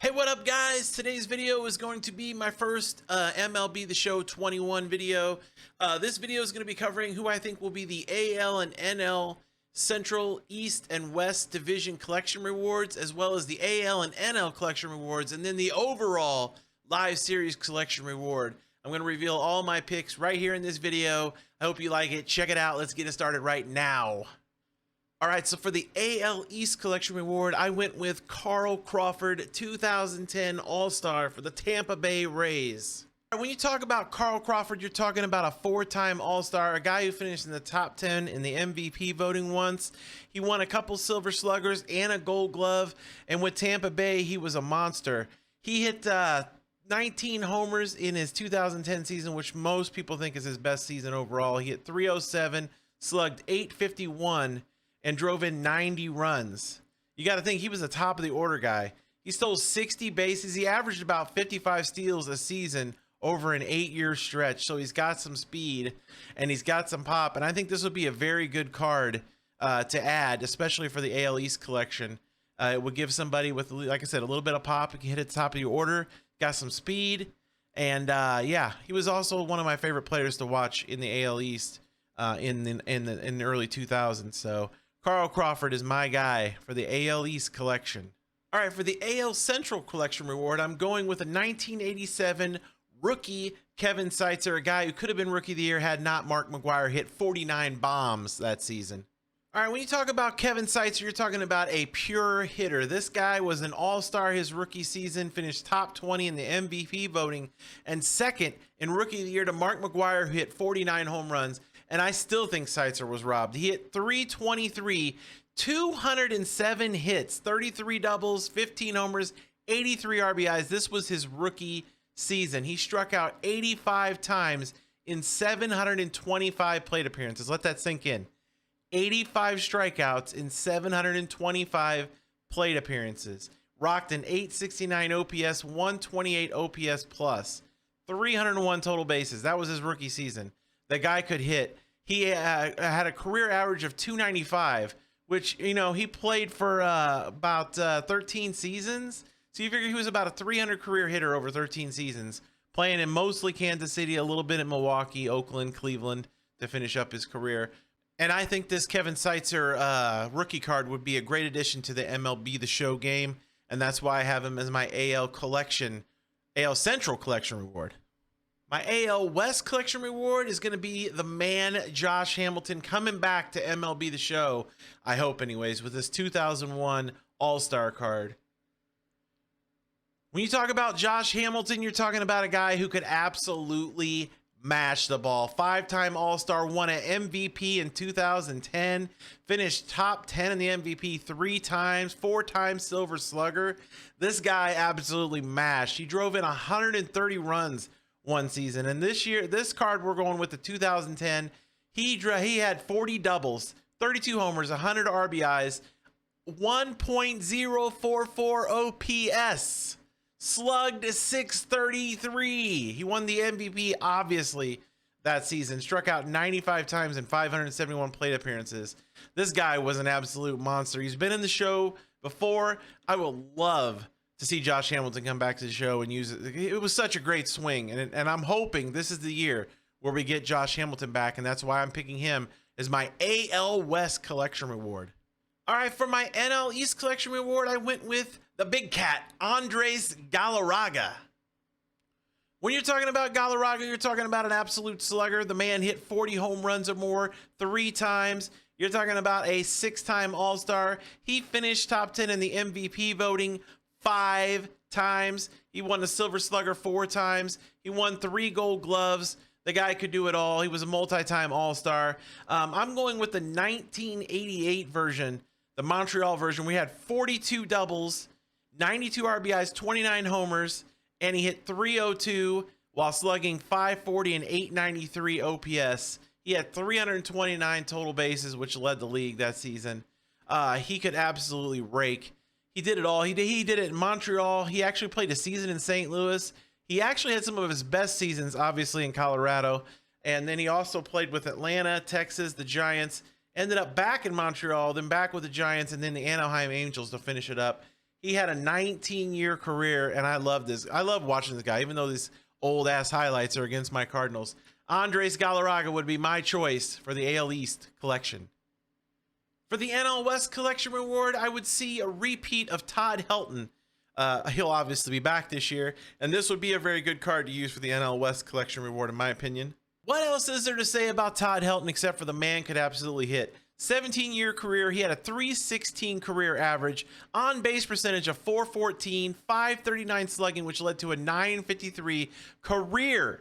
Hey, what up, guys? Today's video is going to be my first MLB The Show 21 video. This video is going to be covering who I think will be the AL and NL Central, East, and West Division Collection Rewards, as well as the AL and NL Collection Rewards, and then the overall Live Series Collection Reward. I'm going to reveal all my picks right here in this video. I hope you like it. Check it out. Let's get it started right now. All right, so for the AL East Collection Reward, I went with Carl Crawford, 2010 All-Star for the Tampa Bay Rays. When you talk about Carl Crawford, you're talking about a four-time All-Star, a guy who finished in the top 10 in the MVP voting once. He won a couple Silver Sluggers and a Gold Glove, and with Tampa Bay, he was a monster. He hit 19 homers in his 2010 season, which most people think is his best season overall. He hit 307, slugged 851, and drove in 90 runs. You got to think he was a top of the order guy. He stole 60 bases. He averaged about 55 steals a season over an 8-year stretch. So he's got some speed and he's got some pop. And I think this would be a very good card to add, especially for the AL East collection. It would give somebody with, like I said, a little bit of pop. He can hit at the top of your order, got some speed. And yeah, he was also one of my favorite players to watch in the AL East in the early 2000s. So Carl Crawford is my guy for the AL East collection. All right, for the AL Central collection reward, I'm going with a 1987 rookie Kevin Seitzer, a guy who could have been Rookie of the Year had not Mark McGwire hit 49 bombs that season. All right, when you talk about Kevin Seitzer, you're talking about a pure hitter. This guy was an all-star his rookie season, finished top 20 in the MVP voting, and second in Rookie of the Year to Mark McGwire, who hit 49 home runs. And I still think Seitzer was robbed. He hit 323, 207 hits, 33 doubles, 15 homers, 83 RBIs. This was his rookie season. He struck out 85 times in 725 plate appearances. Let that sink in. 85 strikeouts in 725 plate appearances. Rocked an 869 OPS, 128 OPS plus, 301 total bases. That was his rookie season. The guy could hit. He had a career average of 295, which, you know, he played for about 13 seasons. So you figure he was about a 300 career hitter over 13 seasons, playing in mostly Kansas City, a little bit in Milwaukee, Oakland, Cleveland to finish up his career. And I think this Kevin Seitzer rookie card would be a great addition to the MLB The Show game. And that's why I have him as my AL Central collection reward. My AL West collection reward is going to be the man Josh Hamilton, coming back to MLB The Show, I hope anyways, with this 2001 All-Star card. When you talk about Josh Hamilton, you're talking about a guy who could absolutely mash the ball. 5-time All-Star, won an MVP in 2010, finished top 10 in the MVP 3 times, 4-time Silver Slugger. This guy absolutely mashed. He drove in 130 runs one season, and this card we're going with the 2010. He had 40 doubles, 32 homers, 100 RBIs, 1.044 OPS, slugged 633. He won the MVP obviously that season, struck out 95 times in 571 plate appearances. This guy was an absolute monster. He's been in the show before. I will love to see Josh Hamilton come back to the show and use it. It was such a great swing, and I'm hoping this is the year where we get Josh Hamilton back, and that's why I'm picking him as my AL West collection reward. All right, for my NL East collection reward, I went with the big cat, Andres Galarraga. When you're talking about Galarraga, you're talking about an absolute slugger. The man hit 40 home runs or more 3 times. You're talking about a 6-time All-Star. He finished top 10 in the MVP voting 5 times. He won the Silver Slugger 4 times. He won 3 Gold Gloves. The guy could do it all. He was a multi-time All-Star. I'm going with the 1988 version, the Montreal version. We had 42 doubles, 92 RBIs, 29 homers, and he hit 302 while slugging 540 and 893 OPS. He had 329 total bases, which led the league that season. He could absolutely rake. He did it all. He did it in Montreal. He actually played a season in St. Louis. He actually had some of his best seasons, obviously, in Colorado. And then he also played with Atlanta, Texas, the Giants. Ended up back in Montreal, then back with the Giants, and then the Anaheim Angels to finish it up. He had a 19-year career, and I love this. I love watching this guy, even though these old-ass highlights are against my Cardinals. Andres Galarraga would be my choice for the AL East collection. For the NL West collection reward, I would see a repeat of Todd Helton. He'll obviously be back this year, and this would be a very good card to use for the NL West collection reward, in my opinion. What else is there to say about Todd Helton except for the man could absolutely hit? 17-year career, he had a .316 career average, on-base percentage of .414, .539 slugging, which led to a .953 career,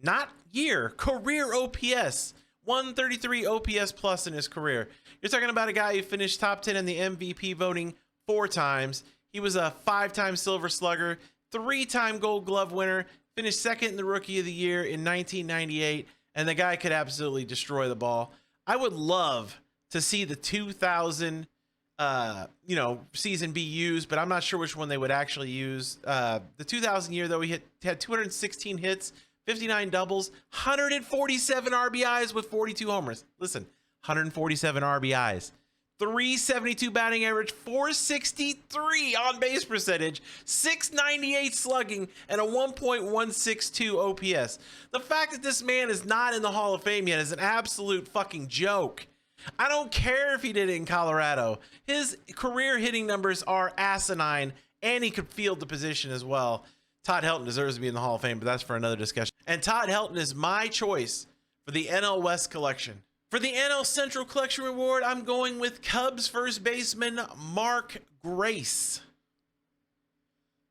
not year, career OPS. 133 OPS plus in his career. You're talking about a guy who finished top 10 in the MVP voting 4 times. He was a 5-time Silver Slugger, 3-time Gold Glove winner, finished second in the Rookie of the Year in 1998, and the guy could absolutely destroy the ball. I would love to see the 2000 season be used, but I'm not sure which one they would actually use. The 2000 year, though, he had 216 hits, 59 doubles, 147 RBIs with 42 homers. Listen, 147 RBIs, 372 batting average, 463 on base percentage, 698 slugging, and a 1.162 OPS. The fact that this man is not in the Hall of Fame yet is an absolute fucking joke. I don't care if he did it in Colorado. His career hitting numbers are asinine, and he could field the position as well. Todd Helton deserves to be in the Hall of Fame, but that's for another discussion. And Todd Helton is my choice for the NL West collection. For the NL Central collection reward, I'm going with Cubs first baseman Mark Grace.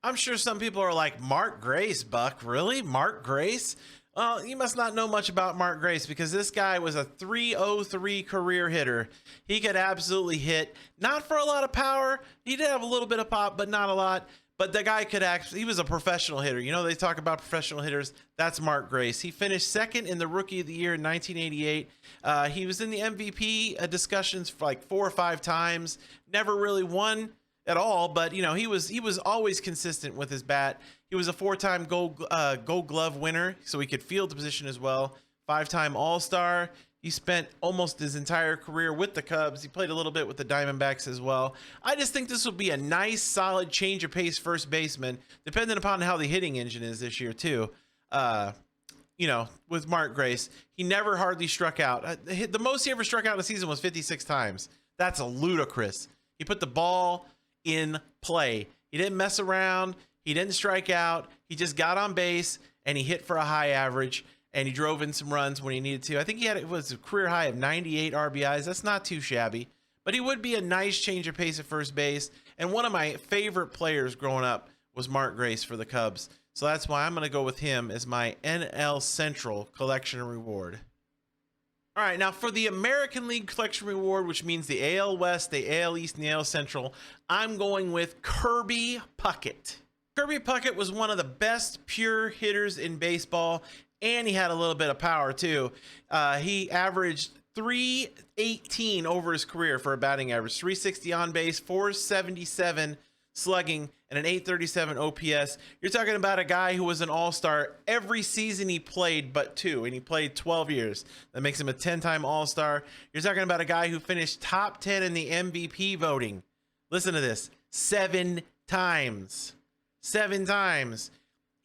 I'm sure some people are like, Mark Grace, Buck, really? Mark Grace? Well, you must not know much about Mark Grace because this guy was a .303 career hitter. He could absolutely hit, not for a lot of power. He did have a little bit of pop, but not a lot. But the guy could actually, he was a professional hitter. You know, they talk about professional hitters. That's Mark Grace. He finished second in the Rookie of the Year in 1988. He was in the MVP discussions for like 4 or 5 times. Never really won at all, but you know, he was always consistent with his bat. He was a 4-time Gold Glove winner, so he could field the position as well. 5-time All-Star. He spent almost his entire career with the Cubs. He played a little bit with the Diamondbacks as well. I just think this will be a nice, solid change of pace first baseman, depending upon how the hitting engine is this year too. You know, with Mark Grace, he never hardly struck out. The most he ever struck out in a season was 56 times. That's ludicrous. He put the ball in play. He didn't mess around. He didn't strike out. He just got on base and he hit for a high average. And he drove in some runs when he needed to. I think it was a career high of 98 RBIs. That's not too shabby. But he would be a nice change of pace at first base. And one of my favorite players growing up was Mark Grace for the Cubs. So that's why I'm going to go with him as my NL Central collection reward. All right, now for the American League collection reward, which means the AL West, the AL East, and the AL Central, I'm going with Kirby Puckett. Kirby Puckett was one of the best pure hitters in baseball, and he had a little bit of power too. He averaged .318 over his career for a batting average, .360 on base, .477 slugging, and an .837 OPS. You're talking about a guy who was an all-star every season he played but 2, and he played 12 years. That makes him a 10-time all-star. You're talking about a guy who finished top 10 in the MVP voting. Listen to this, 7 times. 7 times.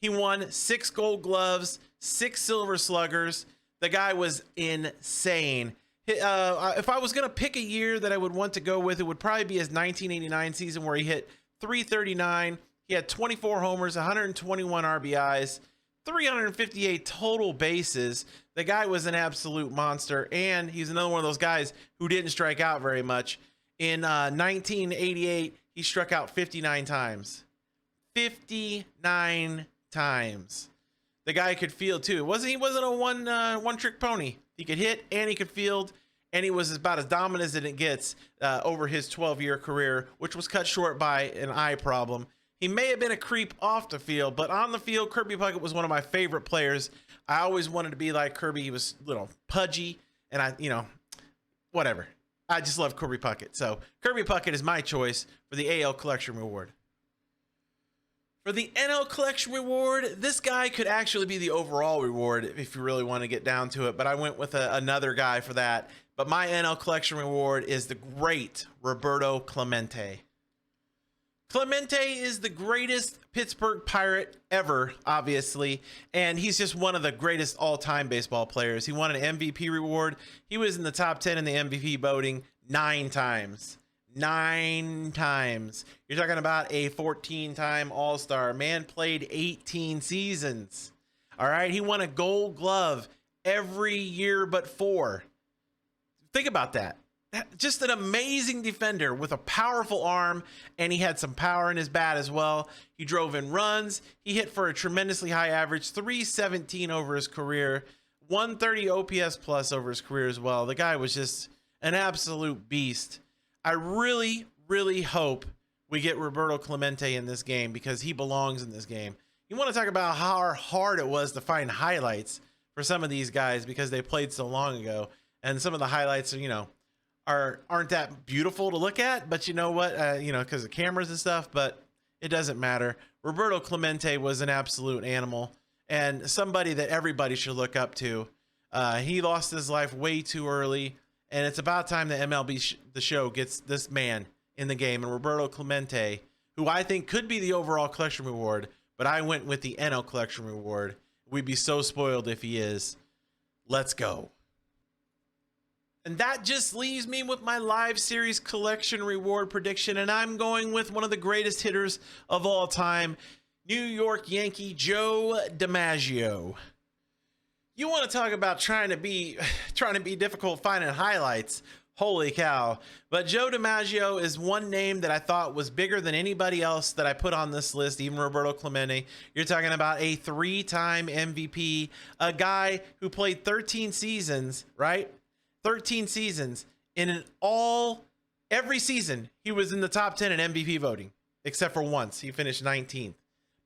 He won 6 Gold Gloves, 6 Silver Sluggers. The guy was insane. If I was going to pick a year that I would want to go with, it would probably be his 1989 season where he hit .339. He had 24 homers, 121 RBIs, 358 total bases. The guy was an absolute monster, and he's another one of those guys who didn't strike out very much. In 1988, he struck out 59 times. 59 times. The guy could field too. He wasn't a one trick pony. He could hit and he could field, and he was about as dominant as it gets over his 12-year career, which was cut short by an eye problem. He may have been a creep off the field, but on the field, Kirby Puckett was one of my favorite players. I always wanted to be like Kirby. He was a little pudgy, and whatever. I just love Kirby Puckett. So Kirby Puckett is my choice for the AL collection reward. For the NL collection reward, this guy could actually be the overall reward if you really want to get down to it, but I went with another guy for that. But my NL collection reward is the great Roberto Clemente. Clemente is the greatest Pittsburgh Pirate ever, obviously, and he's just one of the greatest all-time baseball players. He won an MVP reward. He was in the top 10 in the MVP voting 9 times. 9 times. You're talking about a 14-time All-Star. Man played 18 seasons. All right, he won a Gold Glove every year but 4. Think about that. Just an amazing defender with a powerful arm, and he had some power in his bat as well. He drove in runs. He hit for a tremendously high average, 317 over his career, 130 OPS plus over his career as well. The guy was just an absolute beast. I really, really hope we get Roberto Clemente in this game because he belongs in this game. You want to talk about how hard it was to find highlights for some of these guys because they played so long ago, and some of the highlights are, you know, aren't that beautiful to look at, but you know what, you know, because of cameras and stuff, but it doesn't matter. Roberto Clemente was an absolute animal and somebody that everybody should look up to. He lost his life way too early, and it's about time that MLB The Show gets this man in the game. And Roberto Clemente, who I think could be the overall collection reward, but I went with the NL collection reward. We'd be so spoiled if he is. Let's go. And that just leaves me with my live series collection reward prediction. And I'm going with one of the greatest hitters of all time, New York Yankee Joe DiMaggio. You want to talk about trying to be difficult finding highlights. Holy cow. But Joe DiMaggio is one name that I thought was bigger than anybody else that I put on this list, even Roberto Clemente. You're talking about a 3-time MVP, a guy who played 13 seasons, right? 13 seasons. Every season he was in the top 10 in MVP voting, except for once. He finished 19th.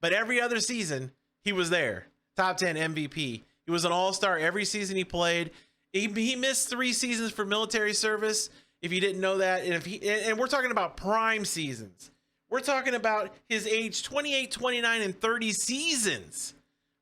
But every other season he was there. Top 10 MVP. He was an all-star every season he played. He missed 3 seasons for military service, if you didn't know that. And we're talking about prime seasons. We're talking about his age 28, 29, and 30 seasons,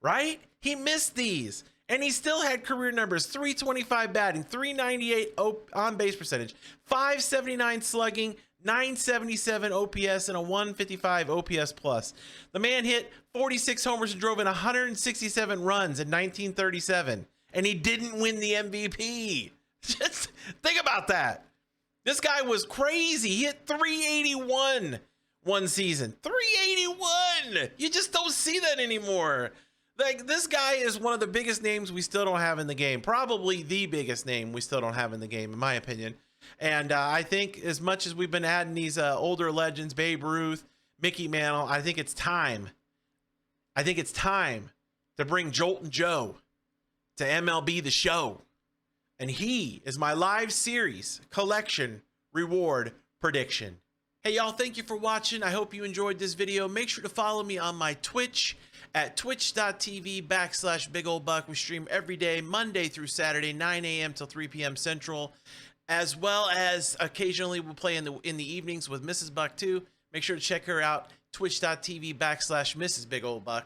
right? He missed these. And he still had career numbers: 325 batting, 398 on base percentage, 579 slugging, 977 OPS, and a 155 OPS plus. The man hit 46 homers and drove in 167 runs in 1937, and he didn't win the MVP. Just think about that. This guy was crazy. He hit 381 one season. 381. You just don't see that anymore. Like, this guy is one of the biggest names we still don't have in the game. Probably the biggest name we still don't have in the game, in my opinion. And I think as much as we've been adding these older legends, Babe Ruth, Mickey Mantle, I think it's time. I think it's time to bring Joltin' Joe to MLB The Show. And he is my live series collection reward prediction. Hey, y'all, thank you for watching. I hope you enjoyed this video. Make sure to follow me on my Twitch at twitch.tv/BigOldBuck. We stream every day, Monday through Saturday, 9 a.m. till 3 p.m. Central, as well as occasionally we'll play in the evenings with Mrs. Buck too. Make sure to check her out, twitch.tv/MrsBigOldBuck.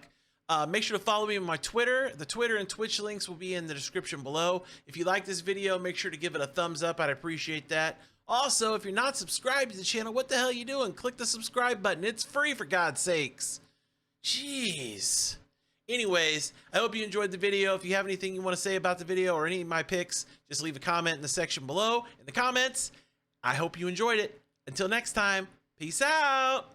Make sure to follow me on my Twitter. The Twitter and Twitch links will be in the description below. If you like this video, make sure to give it a thumbs up. I'd appreciate that. Also, if you're not subscribed to the channel, what the hell are you doing? Click the subscribe button. It's free, for God's sakes. Jeez. Anyways, I hope you enjoyed the video. If you have anything you want to say about the video or any of my picks, just leave a comment in the section below in the comments. I hope you enjoyed it. Until next time, peace out.